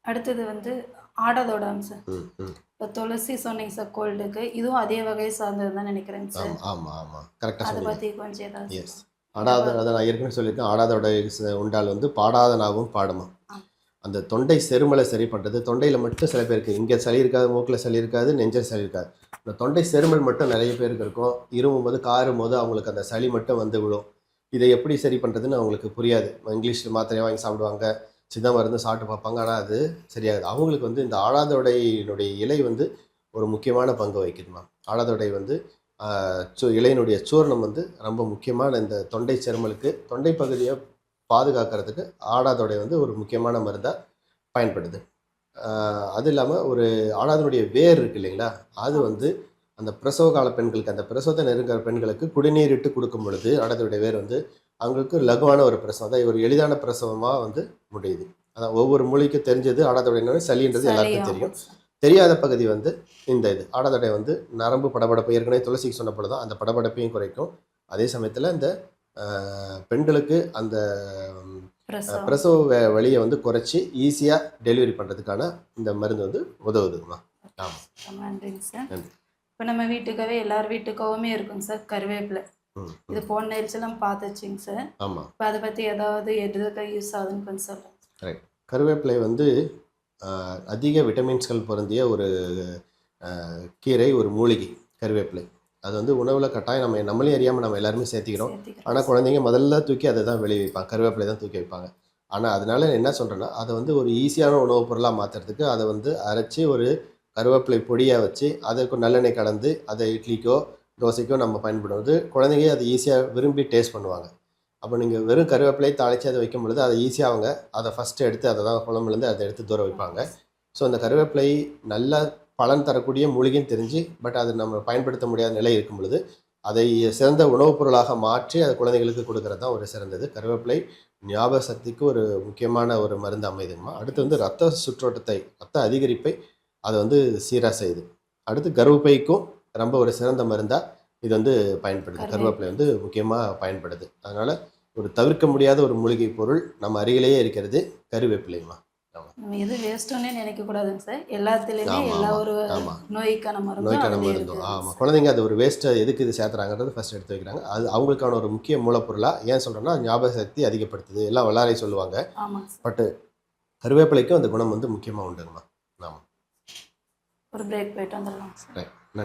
அடுத்தது வந்து ஆடாதோடாங்க சார். ம், ம். இப்போ துளசி சொன்னீங்க சார் கோல்டுக்கு. இதுவும் அதே வகையை சார்ந்தது தான் நினைக்கிறேங்க சார். ஆமா, ஆமா, ஆமா. கரெக்ட்டா அத சொன்னீங்க. பத்தி கொஞ்சம் ஏதாவது எஸ். சொல்லுங்க. இத ஆடாத அத நான் ஏற்கனவே சொல்லியிருக்கேன். ஆடாதொடை உண்டால் வந்து பாடாத நாவும் பாடுமா. ஆ. அந்த தொண்டை செருமலை சரி பண்ணுறது. தொண்டையில் மட்டும் சில பேருக்கு இங்கே சளி இருக்காது, மூக்கில் சளி இருக்காது, நெஞ்சில் சளி இருக்காது. இந்த தொண்டை செருமல் மட்டும் நிறைய பேருக்கு இருக்கும். இருமும்போது, காரும்போது அவங்களுக்கு அந்த சளி மட்டும் வந்து விழும். இதை எப்படி சரி பண்ணுறதுன்னு அவங்களுக்கு புரியாது. இங்கிலீஷில் மாத்திரையை வாங்கி சாப்பிடுவாங்க, சித்த மருந்து சாப்பிட்டு பார்ப்பாங்க. ஆனால் அது சரியாகுது. அவங்களுக்கு வந்து இந்த ஆடாதொடையினுடைய இலை வந்து ஒரு முக்கியமான பங்கு வகிக்குதுமா. ஆடாதொடை வந்து இலையினுடைய சூர்ணம் வந்து ரொம்ப முக்கியமான இந்த தொண்டை செருமலுக்கு, தொண்டை பகுதியை பாதுகாக்கிறதுக்கு ஆடாதொடை வந்து ஒரு முக்கியமான மருந்தாக பயன்படுது. அது இல்லாமல் ஒரு ஆடாதனுடைய வேர் இருக்கு இல்லைங்களா, அது வந்து அந்த பிரசவ கால பெண்களுக்கு, அந்த பிரசவத்தை நெருங்குற பெண்களுக்கு குடிநீர் இட்டு கொடுக்கும் பொழுது ஆடாதனுடைய வேர் வந்து அவங்களுக்கு லகுவான ஒரு பிரசவம், அதான் ஒரு எளிதான பிரசவமாக வந்து முடியுது. அதான் ஒவ்வொரு மொழிக்கும் தெரிஞ்சது ஆடாதொடையினோட சளின்றது எல்லாருக்கும் தெரியும். தெரியாத பகுதி வந்து இந்த இது ஆடாதொடை வந்து நரம்பு படபடப்பு, ஏற்கனவே துளசிக்கு சொன்ன போல தான் அந்த படபடப்பையும் குறைக்கும். அதே சமயத்தில் இந்த பெண்களுக்கு அந்த பிரசவ வலியை வந்து குறைச்சி ஈஸியாக டெலிவரி பண்ணுறதுக்கான இந்த மருந்து வந்து உதவுதுங்கம்மா. ஆமாம், நன்றிங்க சார். இப்போ நம்ம வீட்டுக்காகவே எல்லார் வீட்டுக்காகவுமே இருக்குங்க சார் கருவேப்பிலை. இது போன எரிச்சலாம் பார்த்துச்சிங்க சார். ஆமாம். இப்போ அதை பற்றி ஏதாவது எதுக்காக யூஸ் ஆகுதுன்னு கொஞ்சம் சொல்லுங்கள். ரைட். கருவேப்பிலை வந்து அதிக விட்டமின்ஸ்கள் பொருந்திய ஒரு கீரை, ஒரு மூலிகை கருவேப்பிலை. அது வந்து உணவில் கட்டாயம் நம்மளே அறியாமல் நம்ம எல்லாருமே சேர்த்திக்கிறோம். ஆனால் குழந்தைங்க முதல்ல தூக்கி அதை தான் வெளியே வைப்பாங்க, கருவேப்பிலை தான் தூக்கி வைப்பாங்க. ஆனால் அதனால என்ன சொல்கிறேன்னா, அதை வந்து ஒரு ஈஸியான உணவுப் பொருளாக மாற்றுறதுக்கு அதை வந்து அரைச்சி ஒரு கருவேப்பிலை பொடியாக வச்சு அதற்கு நல்லெண்ணெய் கலந்து அதை இட்லிக்கோ தோசைக்கோ நம்ம பயன்படுவது குழந்தைங்க அதை ஈஸியாக விரும்பி டேஸ்ட் பண்ணுவாங்க. அப்போ நீங்கள் வெறும் கருவேப்பிலை தாளித்து அதை வைக்கும் பொழுது அதை ஈஸியாக அவங்க அதை ஃபஸ்ட்டு எடுத்து அதை தான் குழம்புலேருந்து அதை எடுத்து தூர வைப்பாங்க. ஸோ அந்த கருவேப்பிலை நல்ல பலன் தரக்கூடிய மூலிகைன்னு தெரிஞ்சு பட் அது நம்ம பயன்படுத்த முடியாத நிலை இருக்கும் பொழுது அதை சிறந்த உணவுப் பொருளாக மாற்றி அதை குழந்தைங்களுக்கு கொடுக்கறது தான் ஒரு சிறந்தது. கருவேப்பிலை ஞாபக சக்திக்கு ஒரு முக்கியமான ஒரு மருந்து அமைதுங்கம்மா. அடுத்து வந்து ரத்த சுற்றோட்டத்தை, ரத்த அதிகரிப்பை அதை வந்து சீராக செய்யுது. அடுத்து கர்ப்பப்பைக்கும் ரொம்ப ஒரு சிறந்த மருந்தாக இது வந்து பயன்படுது. கருவேப்பிலை வந்து முக்கியமாக பயன்படுது. அதனால் ஒரு தவிர்க்க முடியாத ஒரு மூலிகை பொருள் நம்ம அருகிலேயே இருக்கிறது கருவேப்பிலைமா. இது வேஸ்ட்டுன்னே நினைக்கக்கூடாதுங்க சார். எல்லாத்துலேயுமே எல்லா ஒரு நோய்க்கான மருந்தும். ஆமாம், குழந்தைங்க அது ஒரு வேஸ்ட்டை எதுக்கு இது சேர்த்துறாங்கன்றது ஃபஸ்ட் எடுத்து வைக்கிறாங்க. அது அவங்களுக்கான ஒரு முக்கிய மூலப்பொருளாக ஏன் சொல்கிறேன்னா ஞாபக சக்தி அதிகப்படுத்துது, எல்லாம் வல்லாரை சொல்லுவாங்க. பட்டு கருவேப்பிலைக்கும் அந்த குணம் வந்து முக்கியமாக உண்டுங்கம்மா. ஆமாம். ஒரு பிரேக் போயிட்டு வந்துடலாம் சார்.